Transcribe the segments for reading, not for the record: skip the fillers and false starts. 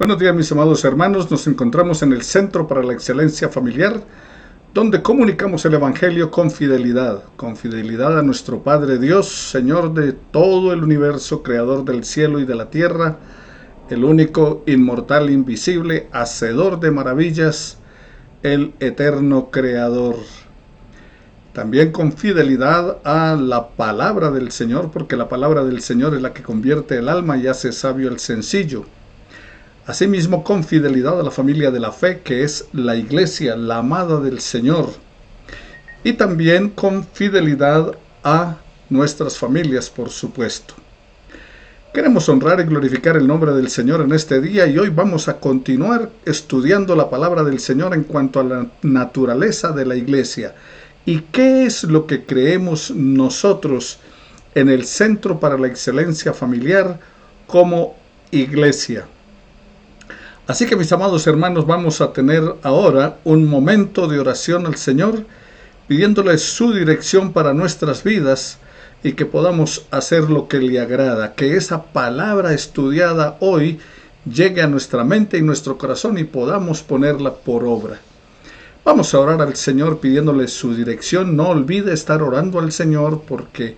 Buenos días, mis amados hermanos. Nos encontramos en el Centro para la Excelencia Familiar, donde comunicamos el Evangelio con fidelidad a nuestro Padre Dios, Señor de todo el universo, Creador del cielo y de la tierra, el único, inmortal, invisible, hacedor de maravillas, el eterno Creador. También con fidelidad a la palabra del Señor, porque la palabra del Señor es la que convierte el alma y hace sabio el sencillo. Asimismo, con fidelidad a la familia de la fe, que es la Iglesia, la amada del Señor. Y también con fidelidad a nuestras familias, por supuesto. Queremos honrar y glorificar el nombre del Señor en este día y hoy vamos a continuar estudiando la palabra del Señor en cuanto a la naturaleza de la Iglesia. ¿Y qué es lo que creemos nosotros en el Centro para la Excelencia Familiar como Iglesia? Así que, mis amados hermanos, vamos a tener ahora un momento de oración al Señor, pidiéndole su dirección para nuestras vidas y que podamos hacer lo que le agrada, que esa palabra estudiada hoy llegue a nuestra mente y nuestro corazón y podamos ponerla por obra. Vamos a orar al Señor pidiéndole su dirección. No olvide estar orando al Señor porque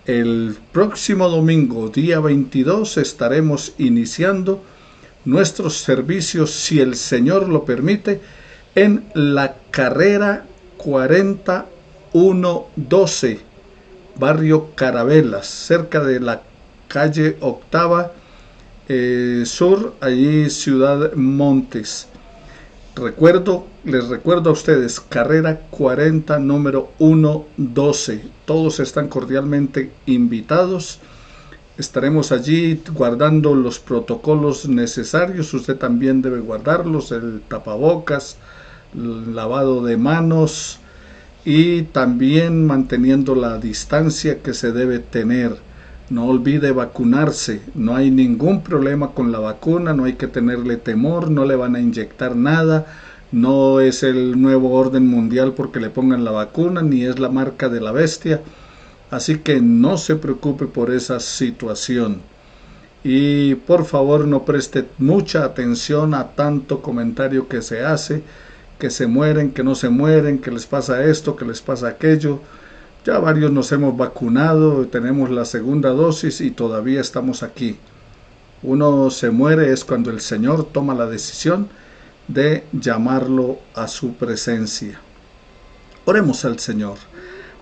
el próximo domingo, día 22, estaremos iniciando nuestros servicios, si el Señor lo permite, en la carrera 4112, barrio Carabelas, cerca de la calle Octava Sur, allí Ciudad Montes. Les recuerdo a ustedes, carrera 40, número 112. Todos están cordialmente invitados. Estaremos allí guardando los protocolos necesarios. Usted también debe guardarlos, el tapabocas, el lavado de manos y también manteniendo la distancia que se debe tener. No olvide vacunarse. No hay ningún problema con la vacuna, no hay que tenerle temor, no le van a inyectar nada. No es el nuevo orden mundial porque le pongan la vacuna, ni es la marca de la bestia. Así que no se preocupe por esa situación. Y por favor no preste mucha atención a tanto comentario que se hace, que se mueren, que no se mueren, que les pasa esto, que les pasa aquello. Ya varios nos hemos vacunado, tenemos la segunda dosis y todavía estamos aquí. Uno se muere es cuando el Señor toma la decisión de llamarlo a su presencia. Oremos al Señor.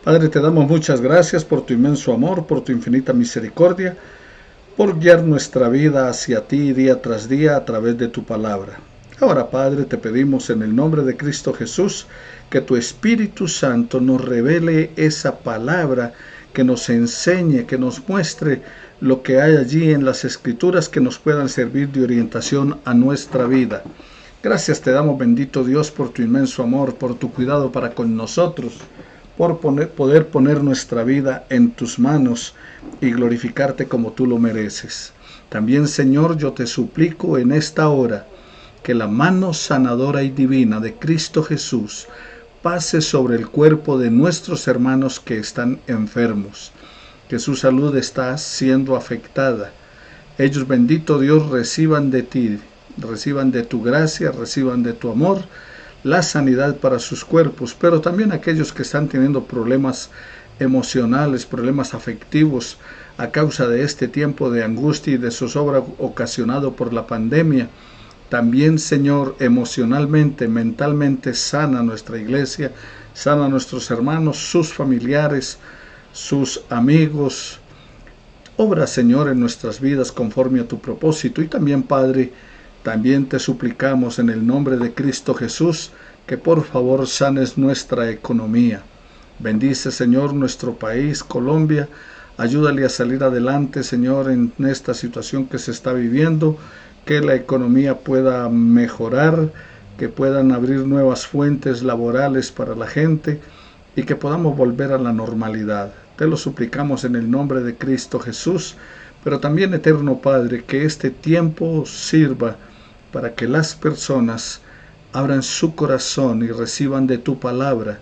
Padre, te damos muchas gracias por tu inmenso amor, por tu infinita misericordia, por guiar nuestra vida hacia ti día tras día a través de tu palabra. Ahora, Padre, te pedimos en el nombre de Cristo Jesús que tu Espíritu Santo nos revele esa palabra, que nos enseñe, que nos muestre lo que hay allí en las Escrituras que nos puedan servir de orientación a nuestra vida. Gracias te damos, bendito Dios, por tu inmenso amor, por tu cuidado para con nosotros, por poder poner nuestra vida en tus manos y glorificarte como tú lo mereces. También, Señor, yo te suplico en esta hora que la mano sanadora y divina de Cristo Jesús pase sobre el cuerpo de nuestros hermanos que están enfermos, que su salud está siendo afectada. Ellos, bendito Dios, reciban de ti, reciban de tu gracia, reciban de tu amor, la sanidad para sus cuerpos, pero también aquellos que están teniendo problemas emocionales, problemas afectivos a causa de este tiempo de angustia y de zozobra ocasionado por la pandemia. También, Señor, emocionalmente, mentalmente sana nuestra iglesia, sana a nuestros hermanos, sus familiares, sus amigos. Obra, Señor, en nuestras vidas conforme a tu propósito. Y también, Padre, también te suplicamos en el nombre de Cristo Jesús que por favor sanes nuestra economía. Bendice, Señor, nuestro país, Colombia. Ayúdale a salir adelante, Señor, en esta situación que se está viviendo, que la economía pueda mejorar, que puedan abrir nuevas fuentes laborales para la gente y que podamos volver a la normalidad. Te lo suplicamos en el nombre de Cristo Jesús, pero también, eterno Padre, que este tiempo sirva para que las personas abran su corazón y reciban de tu palabra,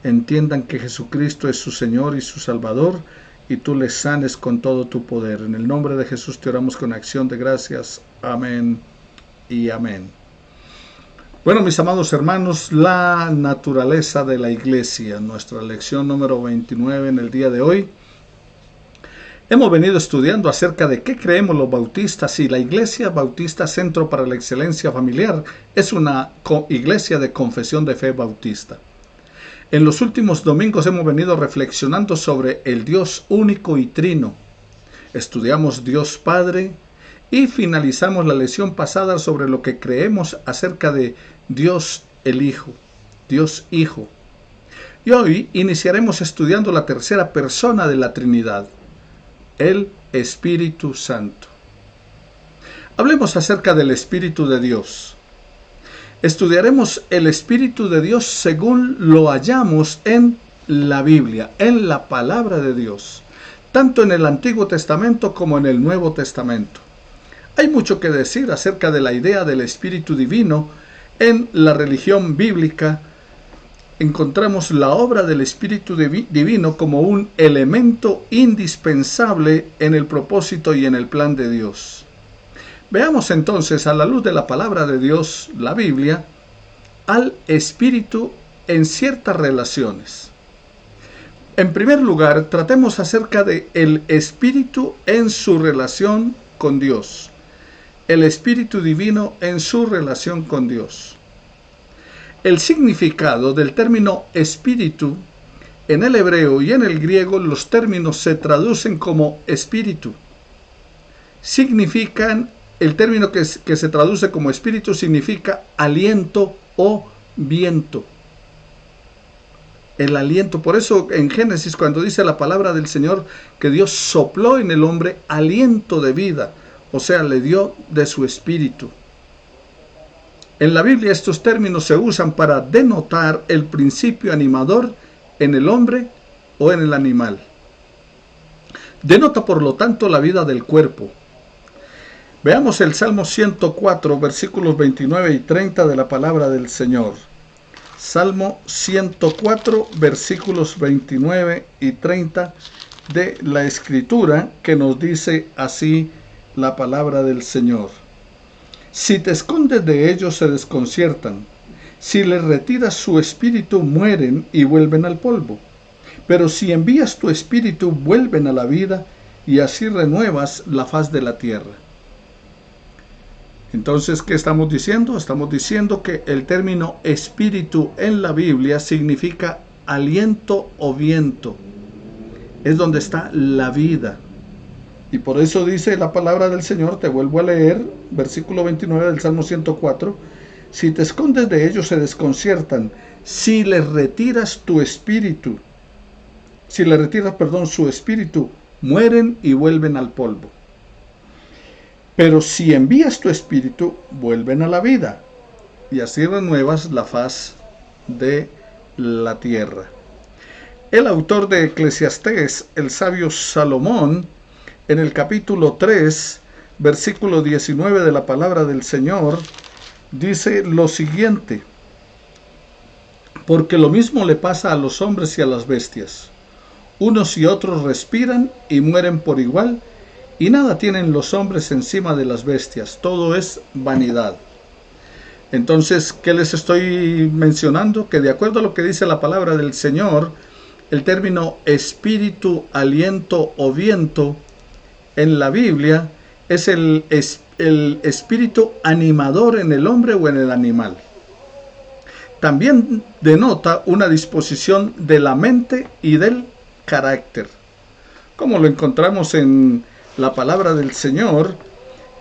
entiendan que Jesucristo es su Señor y su Salvador, y tú les sanes con todo tu poder. En el nombre de Jesús te oramos con acción de gracias. Amén y amén. Bueno, mis amados hermanos, la naturaleza de la iglesia, nuestra lección número 29 en el día de hoy. Hemos venido estudiando acerca de qué creemos los bautistas y la Iglesia Bautista Centro para la Excelencia Familiar es una iglesia de confesión de fe bautista. En los últimos domingos hemos venido reflexionando sobre el Dios único y trino. Estudiamos Dios Padre y finalizamos la lección pasada sobre lo que creemos acerca de Dios el Hijo, Dios Hijo. Y hoy iniciaremos estudiando la tercera persona de la Trinidad, el Espíritu Santo. Hablemos acerca del Espíritu de Dios. Estudiaremos el Espíritu de Dios según lo hallamos en la Biblia, en la palabra de Dios, tanto en el Antiguo Testamento como en el Nuevo Testamento. Hay mucho que decir acerca de la idea del Espíritu Divino en la religión bíblica. Encontramos la obra del Espíritu Divino como un elemento indispensable en el propósito y en el plan de Dios. Veamos entonces, a la luz de la palabra de Dios, la Biblia, al Espíritu en ciertas relaciones. En primer lugar, tratemos acerca de el Espíritu en su relación con Dios. El Espíritu Divino en su relación con Dios. El significado del término espíritu en el hebreo y en el griego, los términos se traducen como espíritu. El término que se traduce como espíritu significa aliento o viento. El aliento, por eso en Génesis, cuando dice la palabra del Señor que Dios sopló en el hombre aliento de vida, o sea, le dio de su espíritu. En la Biblia estos términos se usan para denotar el principio animador en el hombre o en el animal. Denota por lo tanto la vida del cuerpo. Veamos el Salmo 104, versículos 29 y 30 de la palabra del Señor. Salmo 104, versículos 29 y 30 de la Escritura, que nos dice así la palabra del Señor. Si te escondes de ellos se desconciertan, si les retiras su espíritu mueren y vuelven al polvo. Pero si envías tu espíritu vuelven a la vida y así renuevas la faz de la tierra. Entonces, ¿qué estamos diciendo? Estamos diciendo que el término espíritu en la Biblia significa aliento o viento. Es donde está la vida. Y por eso dice la palabra del Señor, te vuelvo a leer, versículo 29 del Salmo 104, si te escondes de ellos se desconciertan, si les retiras tu espíritu, su espíritu, mueren y vuelven al polvo. Pero si envías tu espíritu, vuelven a la vida, y así renuevas la faz de la tierra. El autor de Eclesiastés, el sabio Salomón, en el capítulo 3, versículo 19 de la palabra del Señor, dice lo siguiente: porque lo mismo le pasa a los hombres y a las bestias. Unos y otros respiran y mueren por igual, y nada tienen los hombres encima de las bestias. Todo es vanidad. Entonces, ¿qué les estoy mencionando? Que de acuerdo a lo que dice la palabra del Señor, el término espíritu, aliento o viento en la Biblia es el espíritu animador en el hombre o en el animal. También denota una disposición de la mente y del carácter, como lo encontramos en la palabra del Señor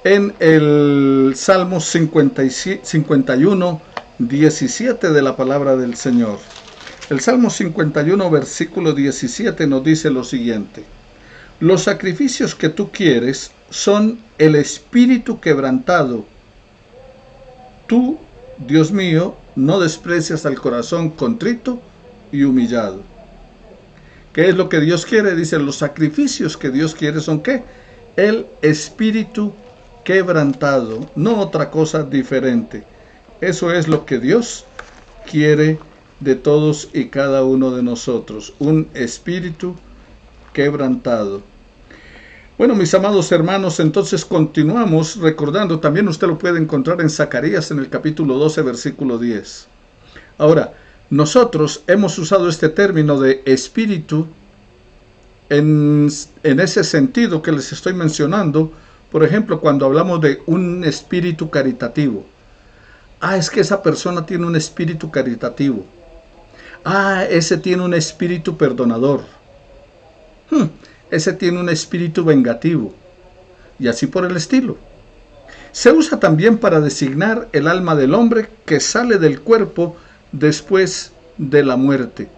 en el Salmo 51, 17 de la palabra del Señor. El Salmo 51, versículo 17 nos dice lo siguiente: los sacrificios que tú quieres son el espíritu quebrantado. Tú, Dios mío, no desprecias al corazón contrito y humillado. ¿Qué es lo que Dios quiere? Dice, los sacrificios que Dios quiere son ¿qué? El espíritu quebrantado, no otra cosa diferente. Eso es lo que Dios quiere de todos y cada uno de nosotros, un espíritu quebrantado. Bueno, mis amados hermanos, entonces continuamos recordando, también usted lo puede encontrar en Zacarías en el capítulo 12, versículo 10. Ahora, nosotros hemos usado este término de espíritu en ese sentido que les estoy mencionando, por ejemplo, cuando hablamos de un espíritu caritativo. Es que esa persona tiene un espíritu caritativo. Ese tiene un espíritu perdonador. Ese tiene un espíritu vengativo. Y así por el estilo. Se usa también para designar el alma del hombre que sale del cuerpo después de la muerte,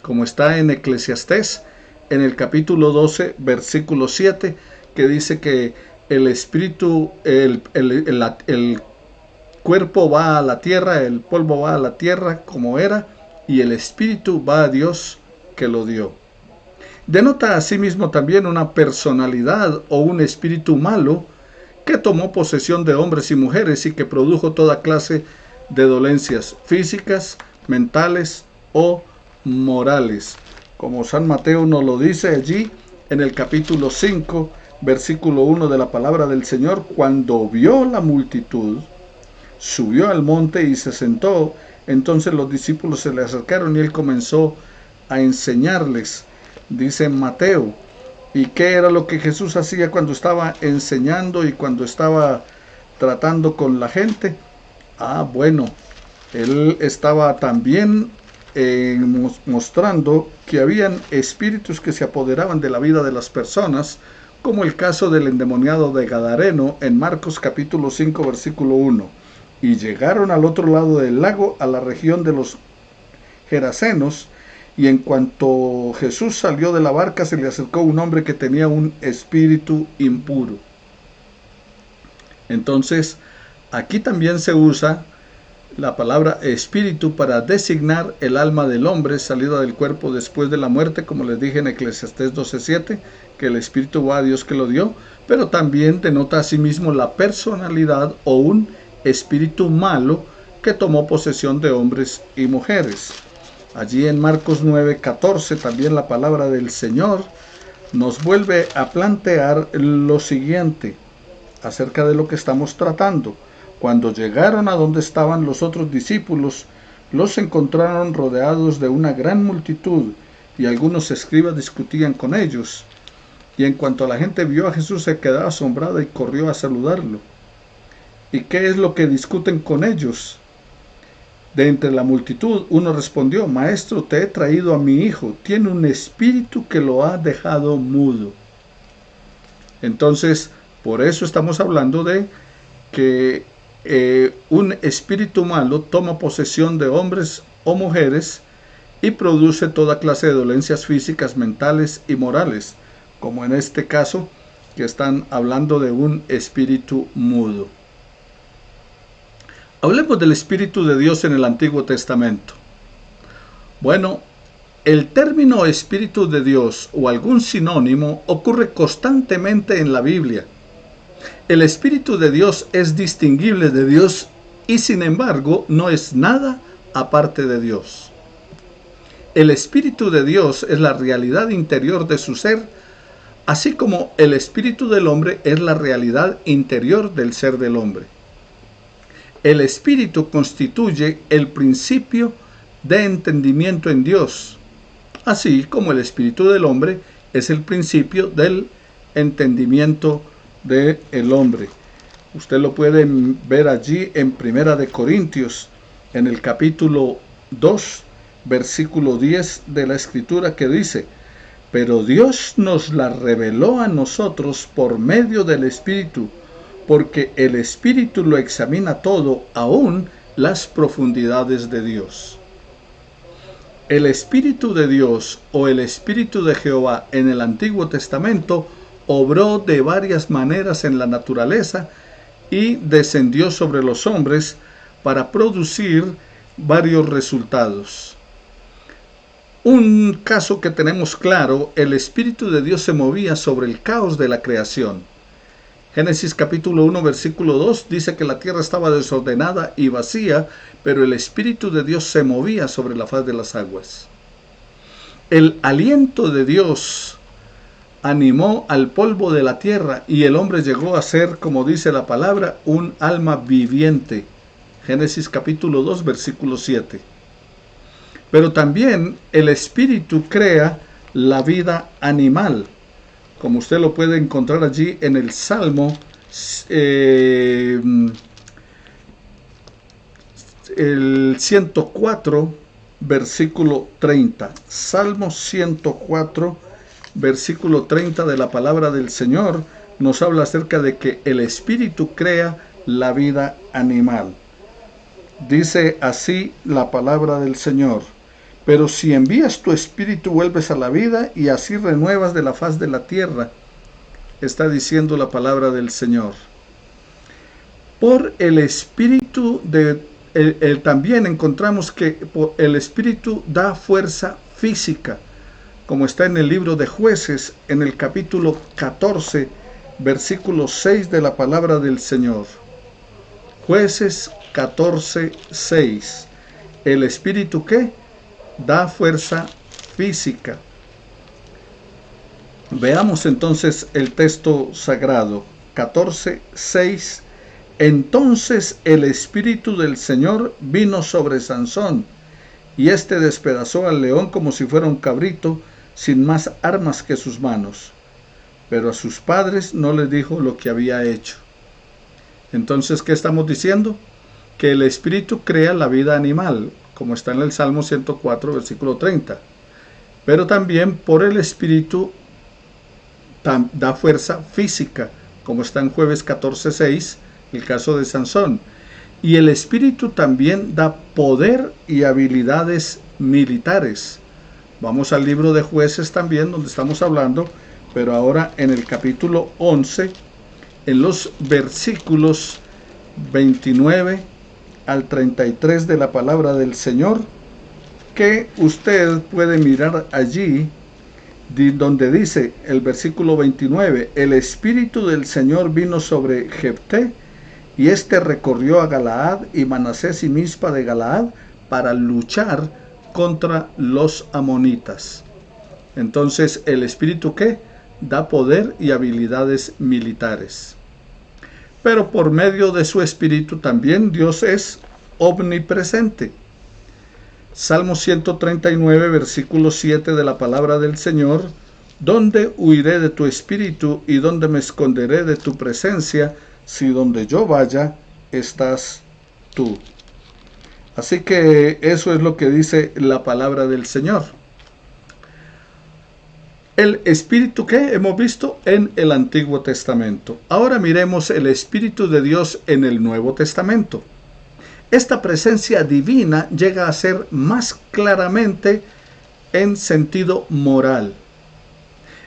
como está en Eclesiastés, en el capítulo 12, versículo 7, que dice que el espíritu, el cuerpo va a la tierra, el polvo va a la tierra como era, y el espíritu va a Dios que lo dio. Denota asimismo también una personalidad o un espíritu malo que tomó posesión de hombres y mujeres y que produjo toda clase de dolencias físicas, mentales o morales. Como San Mateo nos lo dice allí en el capítulo 5, versículo 1 de la palabra del Señor, cuando vio la multitud, subió al monte y se sentó. Entonces los discípulos se le acercaron y él comenzó a enseñarles, dice Mateo. ¿Y qué era lo que Jesús hacía cuando estaba enseñando y cuando estaba tratando con la gente? Bueno, él estaba también mostrando que habían espíritus que se apoderaban de la vida de las personas, como el caso del endemoniado de Gadareno en Marcos capítulo 5, versículo 1. Y llegaron al otro lado del lago, a la región de los Gerasenos, y en cuanto Jesús salió de la barca, se le acercó un hombre que tenía un espíritu impuro. Entonces, aquí también se usa la palabra espíritu para designar el alma del hombre salida del cuerpo después de la muerte, como les dije en Eclesiastés 12:7, que el espíritu va a Dios que lo dio, pero también denota asimismo la personalidad o un espíritu malo que tomó posesión de hombres y mujeres. Allí en Marcos 9:14 también la palabra del Señor nos vuelve a plantear lo siguiente acerca de lo que estamos tratando. Cuando llegaron a donde estaban los otros discípulos, los encontraron rodeados de una gran multitud, y algunos escribas discutían con ellos. Y en cuanto la gente vio a Jesús, se quedó asombrada y corrió a saludarlo. ¿Y qué es lo que discuten con ellos? De entre la multitud, uno respondió: Maestro, te he traído a mi hijo, tiene un espíritu que lo ha dejado mudo. Entonces, por eso estamos hablando de que un espíritu malo toma posesión de hombres o mujeres y produce toda clase de dolencias físicas, mentales y morales, como en este caso que están hablando de un espíritu mudo. Hablemos del Espíritu de Dios en el Antiguo Testamento. Bueno, el término Espíritu de Dios o algún sinónimo ocurre constantemente en la Biblia. El Espíritu de Dios es distinguible de Dios y sin embargo no es nada aparte de Dios. El Espíritu de Dios es la realidad interior de su ser, así como el Espíritu del hombre es la realidad interior del ser del hombre. El Espíritu constituye el principio de entendimiento en Dios, así como el Espíritu del hombre es el principio del entendimiento del hombre. Usted lo puede ver allí en Primera de Corintios, en el capítulo 2, versículo 10 de la Escritura, que dice: pero Dios nos la reveló a nosotros por medio del Espíritu, porque el Espíritu lo examina todo, aún las profundidades de Dios. El Espíritu de Dios o el Espíritu de Jehová en el Antiguo Testamento obró de varias maneras en la naturaleza y descendió sobre los hombres para producir varios resultados. Un caso que tenemos claro: el Espíritu de Dios se movía sobre el caos de la creación. Génesis capítulo 1, versículo 2 dice que la tierra estaba desordenada y vacía, pero el Espíritu de Dios se movía sobre la faz de las aguas. El aliento de Dios animó al polvo de la tierra y el hombre llegó a ser, como dice la palabra, un alma viviente. Génesis capítulo 2, versículo 7. Pero también el Espíritu crea la vida animal, como usted lo puede encontrar allí en el Salmo el 104, versículo 30. Salmo 104, versículo 30 de la palabra del Señor nos habla acerca de que el Espíritu crea la vida animal. Dice así la palabra del Señor: pero si envías tu Espíritu vuelves a la vida y así renuevas de la faz de la tierra. Está diciendo la palabra del Señor. Por el Espíritu también encontramos que el Espíritu da fuerza física, como está en el libro de Jueces, en el capítulo 14, versículo 6 de la palabra del Señor. Jueces 14, 6. El Espíritu, ¿qué? Da fuerza física. Veamos entonces el texto sagrado. 14, 6. Entonces el Espíritu del Señor vino sobre Sansón, y éste despedazó al león como si fuera un cabrito, sin más armas que sus manos. Pero a sus padres no les dijo lo que había hecho. Entonces, ¿qué estamos diciendo? Que el Espíritu crea la vida animal, como está en el Salmo 104, versículo 30. Pero también por el Espíritu da fuerza física, como está en Jueces 14, 6, el caso de Sansón. Y el Espíritu también da poder y habilidades militares. Vamos al libro de Jueces también, donde estamos hablando, pero ahora en el capítulo 11, en los versículos 29 al 33 de la palabra del Señor, que usted puede mirar allí, donde dice el versículo 29, el Espíritu del Señor vino sobre Jefté, y éste recorrió a Galaad y Manasés y Mizpa de Galaad para luchar contra los amonitas. Entonces, ¿el Espíritu qué? Da poder y habilidades militares. Pero por medio de su Espíritu también Dios es omnipresente. Salmo 139, versículo 7 de la palabra del Señor: ¿dónde huiré de tu Espíritu y dónde me esconderé de tu presencia? Si donde yo vaya, estás tú. Así que eso es lo que dice la palabra del Señor. El Espíritu que hemos visto en el Antiguo Testamento. Ahora miremos el Espíritu de Dios en el Nuevo Testamento. Esta presencia divina llega a ser más claramente en sentido moral,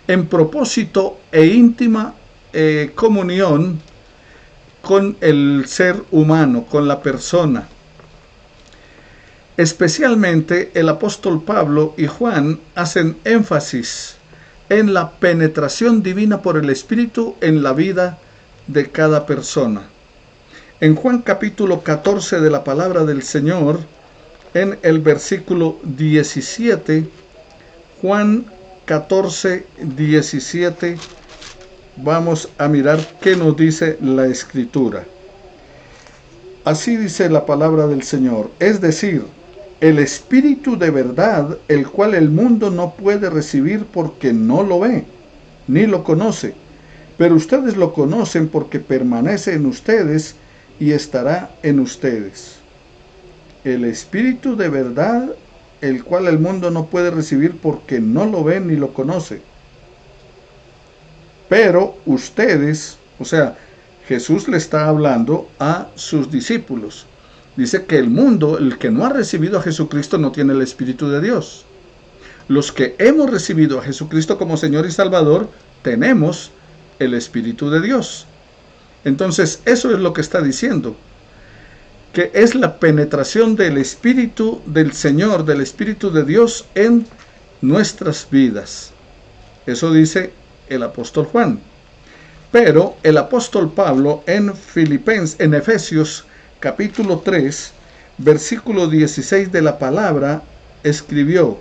en propósito e íntima comunión con el ser humano, con la persona. Especialmente el apóstol Pablo y Juan hacen énfasis en la penetración divina por el Espíritu en la vida de cada persona. En Juan capítulo 14 de la palabra del Señor, en el versículo 17, Juan 14, 17, vamos a mirar qué nos dice la Escritura. Así dice la palabra del Señor, es decir, el Espíritu de verdad, el cual el mundo no puede recibir porque no lo ve, ni lo conoce, pero ustedes lo conocen porque permanece en ustedes y estará en ustedes. El Espíritu de verdad, el cual el mundo no puede recibir porque no lo ve ni lo conoce. Pero ustedes, o sea, Jesús le está hablando a sus discípulos. Dice que el mundo, el que no ha recibido a Jesucristo, no tiene el Espíritu de Dios. Los que hemos recibido a Jesucristo como Señor y Salvador, tenemos el Espíritu de Dios. Entonces, eso es lo que está diciendo, que es la penetración del Espíritu del Señor, del Espíritu de Dios en nuestras vidas. Eso dice el apóstol Juan. Pero el apóstol Pablo en Efesios capítulo 3, versículo 16 de la palabra, escribió: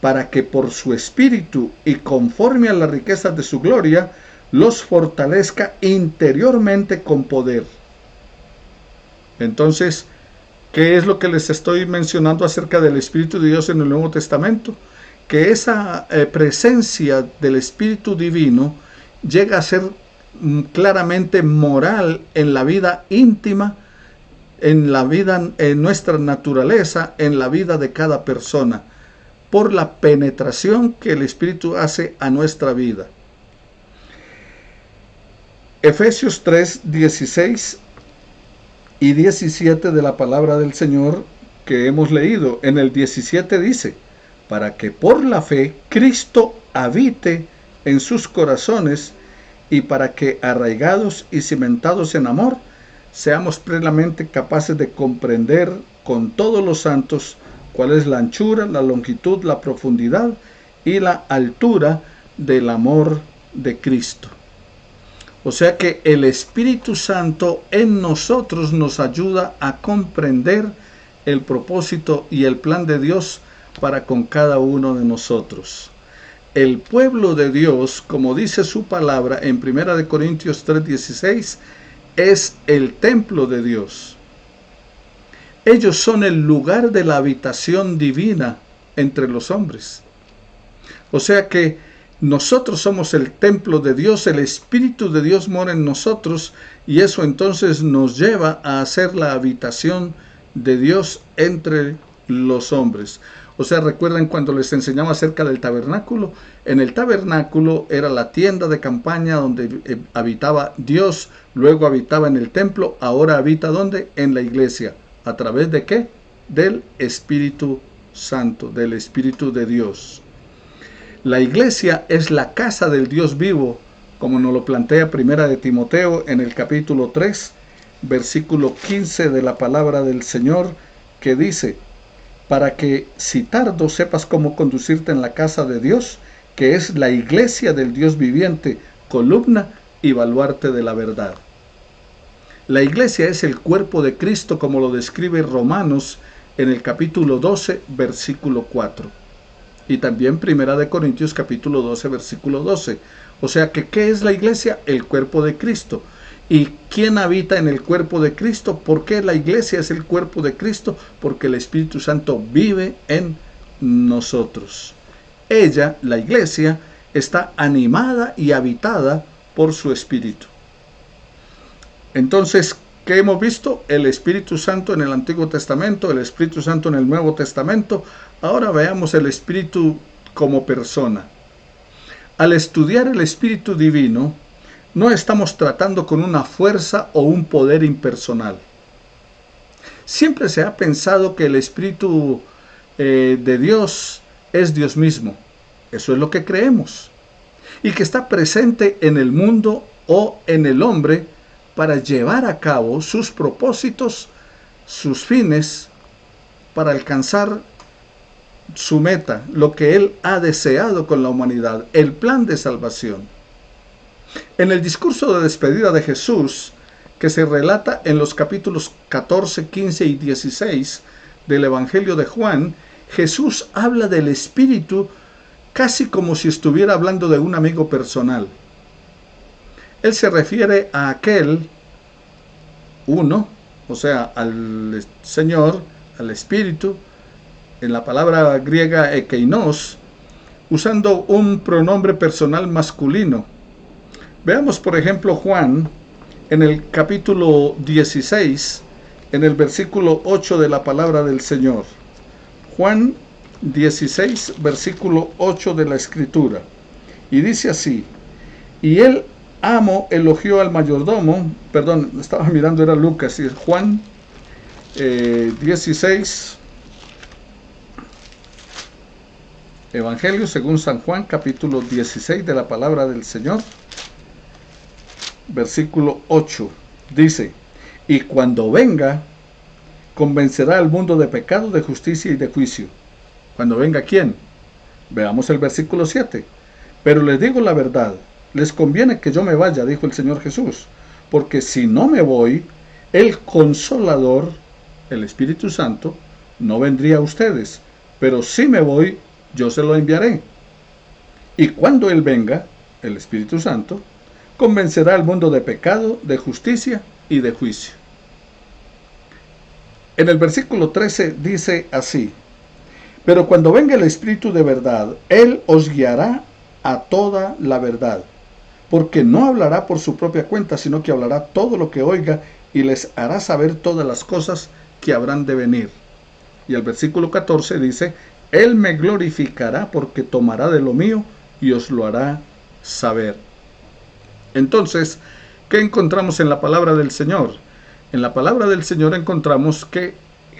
para que por su espíritu y conforme a las riquezas de su gloria, los fortalezca interiormente con poder. Entonces, ¿qué es lo que les estoy mencionando acerca del Espíritu de Dios en el Nuevo Testamento? Que esa presencia del Espíritu Divino llega a ser claramente moral en la vida íntima, en la vida, en nuestra naturaleza, en la vida de cada persona, por la penetración que el Espíritu hace a nuestra vida. Efesios 3, 16 y 17 de la palabra del Señor que hemos leído. En el 17 dice: para que por la fe Cristo habite en sus corazones, y para que, arraigados y cimentados en amor, seamos plenamente capaces de comprender con todos los santos cuál es la anchura, la longitud, la profundidad y la altura del amor de Cristo. O sea que el Espíritu Santo en nosotros nos ayuda a comprender el propósito y el plan de Dios para con cada uno de nosotros. El pueblo de Dios, como dice su palabra en 1 Corintios 3:16, es el templo de Dios. Ellos son el lugar de la habitación divina entre los hombres. O sea que nosotros somos el templo de Dios, el Espíritu de Dios mora en nosotros, y eso entonces nos lleva a hacer la habitación de Dios entre los hombres. O sea, recuerden cuando les enseñaba acerca del tabernáculo. En el tabernáculo era la tienda de campaña donde habitaba Dios, luego habitaba en el templo, ahora habita ¿dónde? En la iglesia. ¿A través de qué? Del Espíritu Santo, del Espíritu de Dios. La iglesia es la casa del Dios vivo, como nos lo plantea Primera de Timoteo en el capítulo 3, versículo 15 de la palabra del Señor, que dice: para que si tardo sepas cómo conducirte en la casa de Dios, que es la iglesia del Dios viviente, columna y baluarte de la verdad. La iglesia es el cuerpo de Cristo, como lo describe Romanos en el capítulo 12, versículo 4. Y también 1 Corintios capítulo 12, versículo 12. O sea que, ¿qué es la iglesia? El cuerpo de Cristo. ¿Y quién habita en el cuerpo de Cristo? ¿Por qué la iglesia es el cuerpo de Cristo? Porque el Espíritu Santo vive en nosotros. Ella, la iglesia, está animada y habitada por su Espíritu. Entonces, ¿qué hemos visto? El Espíritu Santo en el Antiguo Testamento, el Espíritu Santo en el Nuevo Testamento. Ahora veamos el Espíritu como persona. Al estudiar el Espíritu Divino, no estamos tratando con una fuerza o un poder impersonal. Siempre se ha pensado que el Espíritu de Dios es Dios mismo. Eso es lo que creemos. Y que está presente en el mundo o en el hombre para llevar a cabo sus propósitos, sus fines, para alcanzar su meta, lo que Él ha deseado con la humanidad, el plan de salvación. En el discurso de despedida de Jesús, que se relata en los capítulos 14, 15 y 16 del Evangelio de Juan, Jesús habla del Espíritu casi como si estuviera hablando de un amigo personal. Él se refiere a aquel uno, o sea, al Señor, al Espíritu, en la palabra griega ekeinos, usando un pronombre personal masculino. Veamos, por ejemplo, Juan, en el capítulo 16, en el versículo 8 de la palabra del Señor. Juan 16, versículo 8 de la Escritura. Y dice así: y el amo elogió al mayordomo, perdón, estaba mirando, era Lucas, y Juan 16, Evangelio según San Juan, capítulo 16 de la palabra del Señor. Versículo 8, dice: y cuando venga, convencerá al mundo de pecado, de justicia y de juicio. ¿Cuando venga quién? Veamos el versículo 7. Pero les digo la verdad, les conviene que yo me vaya, dijo el Señor Jesús, porque si no me voy, el Consolador, el Espíritu Santo, no vendría a ustedes, pero si me voy, yo se lo enviaré. Y cuando Él venga, el Espíritu Santo, convencerá al mundo de pecado, de justicia y de juicio. En el versículo 13 dice así: pero cuando venga el Espíritu de verdad, Él os guiará a toda la verdad, porque no hablará por su propia cuenta, sino que hablará todo lo que oiga y les hará saber todas las cosas que habrán de venir. Y el versículo 14 dice: Él me glorificará porque tomará de lo mío y os lo hará saber. Entonces, ¿qué encontramos en la palabra del Señor? En la palabra del Señor encontramos que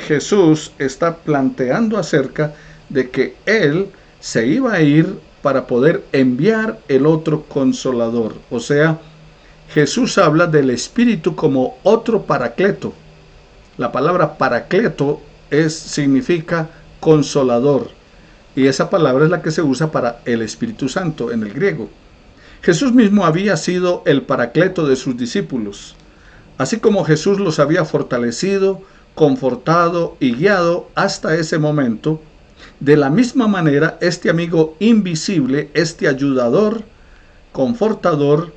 Jesús está planteando acerca de que Él se iba a ir para poder enviar el otro consolador. O sea, Jesús habla del Espíritu como otro paracleto. La palabra paracleto significa consolador. Y esa palabra es la que se usa para el Espíritu Santo en el griego. Jesús mismo había sido el paracleto de sus discípulos. Así como Jesús los había fortalecido, confortado y guiado hasta ese momento, de la misma manera este amigo invisible, este ayudador, confortador,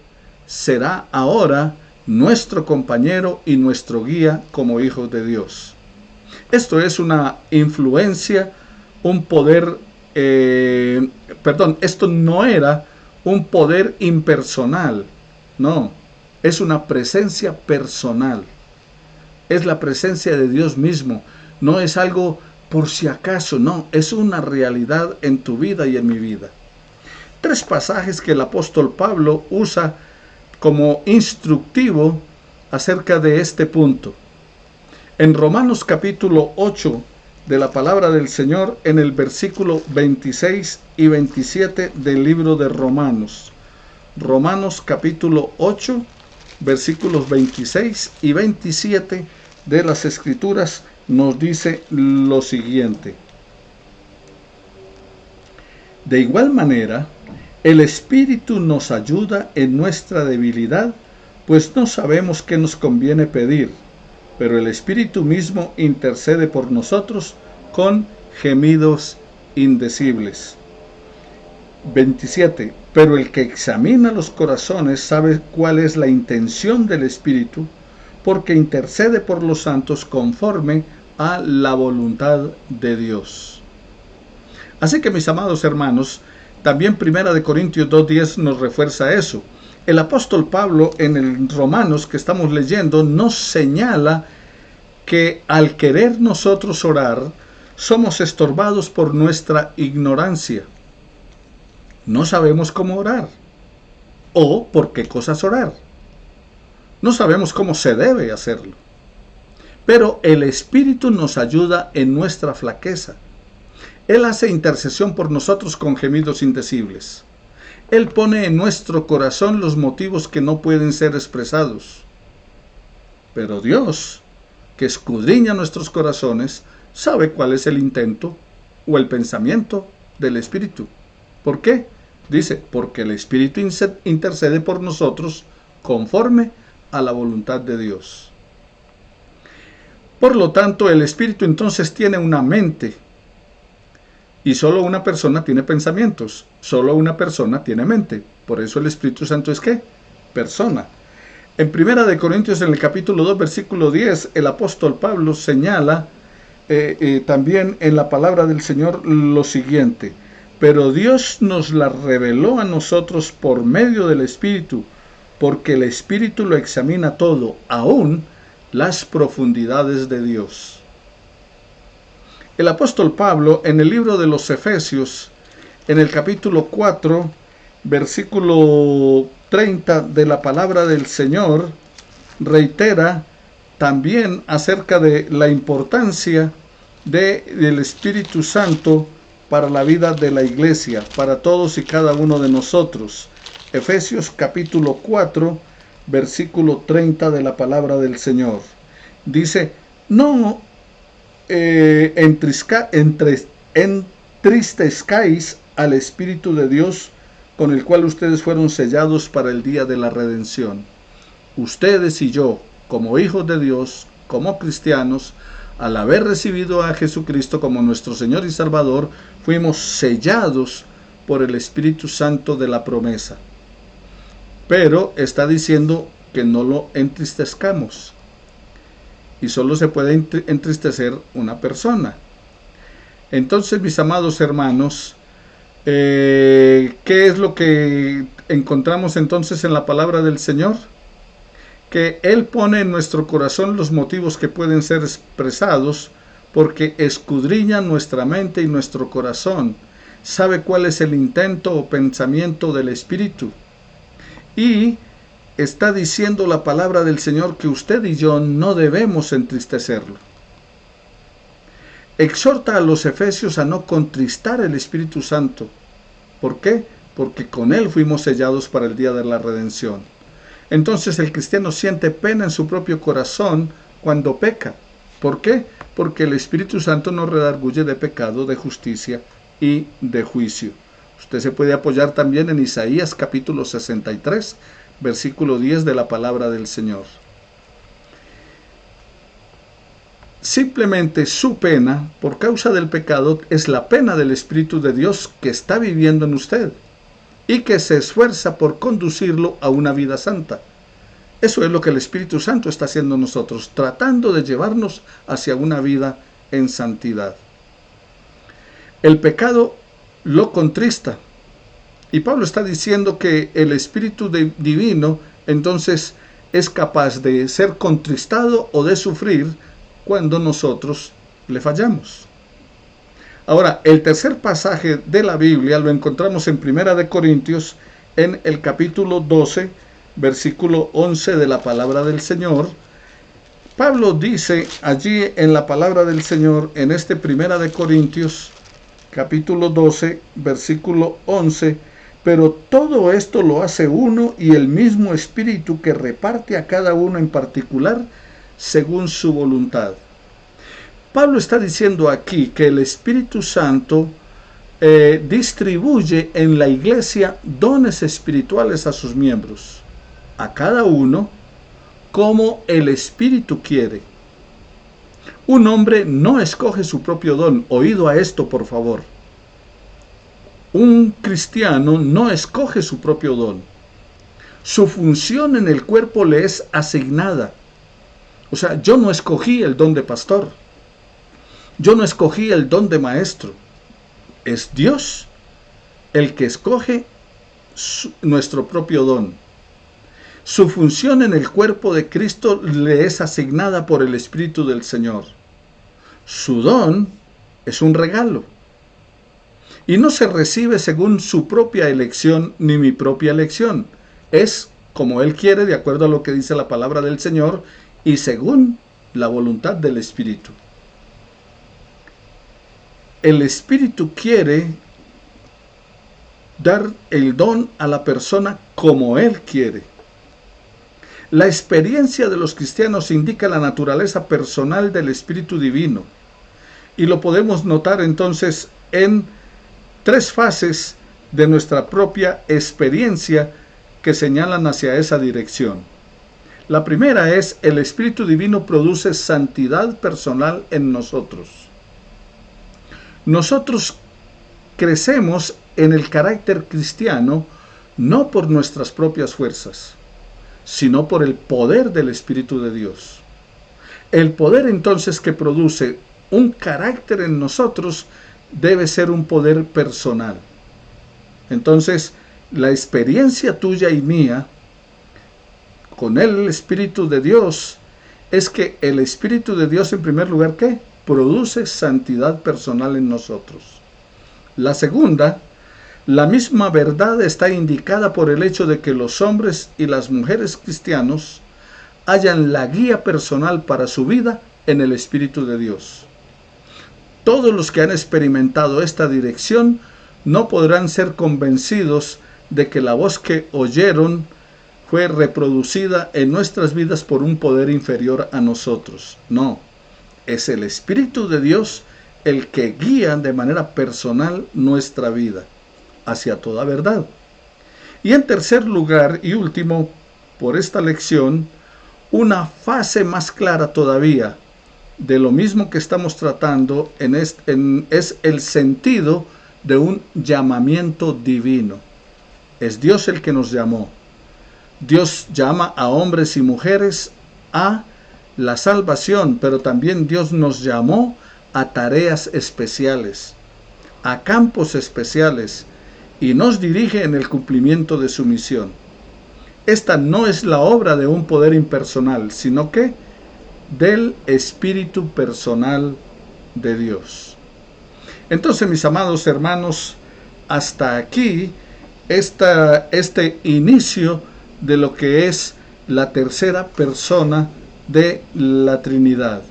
será ahora nuestro compañero y nuestro guía como hijos de Dios. Esto es una influencia, un poder, esto no era un poder impersonal, no, es una presencia personal. Es la presencia de Dios mismo, no es algo por si acaso, no, es una realidad en tu vida y en mi vida. 3 pasajes que el apóstol Pablo usa como instructivo acerca de este punto. En Romanos capítulo 8 de la palabra del Señor, en el versículo 26 y 27 del libro de Romanos. Romanos capítulo 8, versículos 26 y 27 de las Escrituras nos dice lo siguiente: de igual manera, el Espíritu nos ayuda en nuestra debilidad, pues no sabemos qué nos conviene pedir, pero el Espíritu mismo intercede por nosotros con gemidos indecibles. 27. Pero el que examina los corazones sabe cuál es la intención del Espíritu, porque intercede por los santos conforme a la voluntad de Dios. Así que, mis amados hermanos, también 1 Corintios 2:10 nos refuerza eso. El apóstol Pablo en el Romanos que estamos leyendo nos señala que al querer nosotros orar, somos estorbados por nuestra ignorancia. No sabemos cómo orar o por qué cosas orar. No sabemos cómo se debe hacerlo. Pero el Espíritu nos ayuda en nuestra flaqueza. Él hace intercesión por nosotros con gemidos indecibles. Él pone en nuestro corazón los motivos que no pueden ser expresados. Pero Dios, que escudriña nuestros corazones, sabe cuál es el intento o el pensamiento del Espíritu. ¿Por qué? Dice, porque el Espíritu intercede por nosotros conforme a la voluntad de Dios. Por lo tanto, el Espíritu entonces tiene una mente. Y solo una persona tiene pensamientos, solo una persona tiene mente. Por eso el Espíritu Santo es ¿qué? Persona. En 1 Corintios, en el capítulo 2, versículo 10, el apóstol Pablo señala también en la palabra del Señor lo siguiente: pero Dios nos la reveló a nosotros por medio del Espíritu, porque el Espíritu lo examina todo, aún las profundidades de Dios. El apóstol Pablo, en el libro de los Efesios, en el capítulo 4, versículo 30 de la palabra del Señor, reitera también acerca de la importancia del Espíritu Santo para la vida de la iglesia, para todos y cada uno de nosotros. Efesios capítulo 4, versículo 30 de la palabra del Señor. Dice, no entristezcáis al Espíritu de Dios, con el cual ustedes fueron sellados para el día de la redención. Ustedes y yo, como hijos de Dios, como cristianos, al haber recibido a Jesucristo como nuestro Señor y Salvador, fuimos sellados por el Espíritu Santo de la promesa. Pero está diciendo que no lo entristezcamos. Y solo se puede entristecer una persona. Entonces, mis amados hermanos, ¿qué es lo que encontramos entonces en la palabra del Señor? Que Él pone en nuestro corazón los motivos que pueden ser expresados, porque escudriña nuestra mente y nuestro corazón, sabe cuál es el intento o pensamiento del Espíritu. Y está diciendo la palabra del Señor que usted y yo no debemos entristecerlo. Exhorta a los efesios a no contristar el Espíritu Santo. ¿Por qué? Porque con Él fuimos sellados para el día de la redención. Entonces el cristiano siente pena en su propio corazón cuando peca. ¿Por qué? Porque el Espíritu Santo nos redarguye de pecado, de justicia y de juicio. Usted se puede apoyar también en Isaías capítulo 63, versículo 10 de la palabra del Señor. Simplemente su pena, por causa del pecado, es la pena del Espíritu de Dios que está viviendo en usted y que se esfuerza por conducirlo a una vida santa. Eso es lo que el Espíritu Santo está haciendo en nosotros, tratando de llevarnos hacia una vida en santidad. El pecado lo contrista. Y Pablo está diciendo que el Espíritu Divino entonces es capaz de ser contristado o de sufrir cuando nosotros le fallamos. Ahora, el tercer pasaje de la Biblia lo encontramos en Primera de Corintios, en el capítulo 12, versículo 11 de la palabra del Señor. Pablo dice allí en la palabra del Señor, en este Primera de Corintios, capítulo 12, versículo 11, pero todo esto lo hace uno y el mismo Espíritu que reparte a cada uno en particular según su voluntad. Pablo está diciendo aquí que el Espíritu Santo distribuye en la iglesia dones espirituales a sus miembros, a cada uno como el Espíritu quiere. Un hombre no escoge su propio don. Oído a esto, por favor. Un cristiano no escoge su propio don. Su función en el cuerpo le es asignada. O sea, yo no escogí el don de pastor. Yo no escogí el don de maestro. Es Dios el que escoge nuestro propio don. Su función en el cuerpo de Cristo le es asignada por el Espíritu del Señor. Su don es un regalo. Y no se recibe según su propia elección ni mi propia elección. Es como Él quiere, de acuerdo a lo que dice la palabra del Señor, y según la voluntad del Espíritu. El Espíritu quiere dar el don a la persona como Él quiere. La experiencia de los cristianos indica la naturaleza personal del Espíritu Divino. Y lo podemos notar entonces en tres fases de nuestra propia experiencia que señalan hacia esa dirección. La primera es: el Espíritu Divino produce santidad personal en nosotros. Nosotros crecemos en el carácter cristiano no por nuestras propias fuerzas, sino por el poder del Espíritu de Dios. El poder entonces que produce un carácter en nosotros debe ser un poder personal. Entonces, la experiencia tuya y mía con el Espíritu de Dios es que el Espíritu de Dios, en primer lugar, ¿qué? Produce santidad personal en nosotros. La segunda, la misma verdad está indicada por el hecho de que los hombres y las mujeres cristianos hallan la guía personal para su vida en el Espíritu de Dios. Todos los que han experimentado esta dirección no podrán ser convencidos de que la voz que oyeron fue reproducida en nuestras vidas por un poder inferior a nosotros. No, es el Espíritu de Dios el que guía de manera personal nuestra vida hacia toda verdad. Y en tercer lugar y último, por esta lección, una fase más clara todavía de lo mismo que estamos tratando es el sentido de un llamamiento divino. Es Dios el que nos llamó. Dios llama a hombres y mujeres a la salvación, pero también Dios nos llamó a tareas especiales, a campos especiales, y nos dirige en el cumplimiento de su misión. Esta no es la obra de un poder impersonal, sino que del Espíritu personal de Dios. Entonces, mis amados hermanos, hasta aquí este inicio de lo que es la tercera persona de la Trinidad.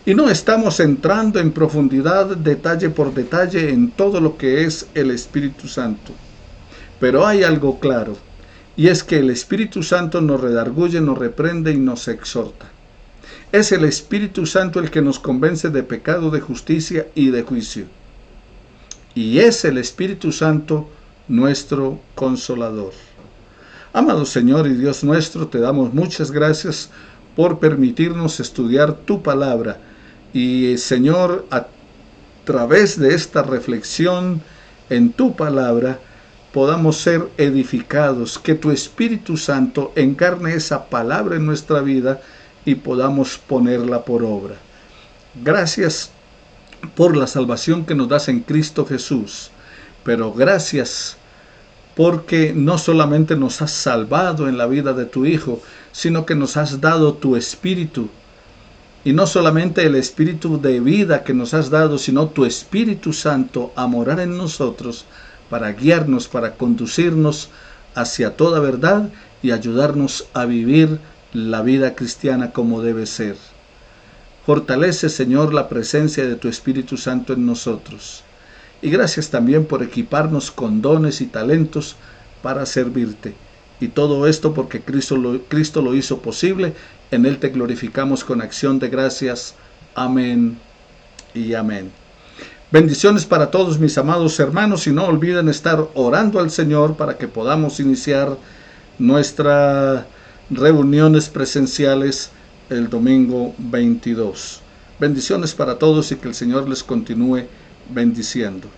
Y no estamos entrando en profundidad, detalle por detalle, en todo lo que es el Espíritu Santo. Pero hay algo claro, y es que el Espíritu Santo nos redarguye, nos reprende y nos exhorta. Es el Espíritu Santo el que nos convence de pecado, de justicia y de juicio. Y es el Espíritu Santo nuestro consolador. Amado Señor y Dios nuestro, te damos muchas gracias por permitirnos estudiar tu palabra. Y Señor, a través de esta reflexión en tu palabra, podamos ser edificados, que tu Espíritu Santo encarne esa palabra en nuestra vida y podamos ponerla por obra. Gracias por la salvación que nos das en Cristo Jesús, pero gracias porque no solamente nos has salvado en la vida de tu Hijo, sino que nos has dado tu Espíritu. Y no solamente el Espíritu de vida que nos has dado, sino tu Espíritu Santo a morar en nosotros para guiarnos, para conducirnos hacia toda verdad y ayudarnos a vivir la vida cristiana como debe ser. Fortalece, Señor, la presencia de tu Espíritu Santo en nosotros. Y gracias también por equiparnos con dones y talentos para servirte. Y todo esto porque Cristo lo hizo posible. En Él te glorificamos con acción de gracias. Amén y amén. Bendiciones para todos mis amados hermanos, y no olviden estar orando al Señor para que podamos iniciar nuestras reuniones presenciales el domingo 22. Bendiciones para todos y que el Señor les continúe bendiciendo.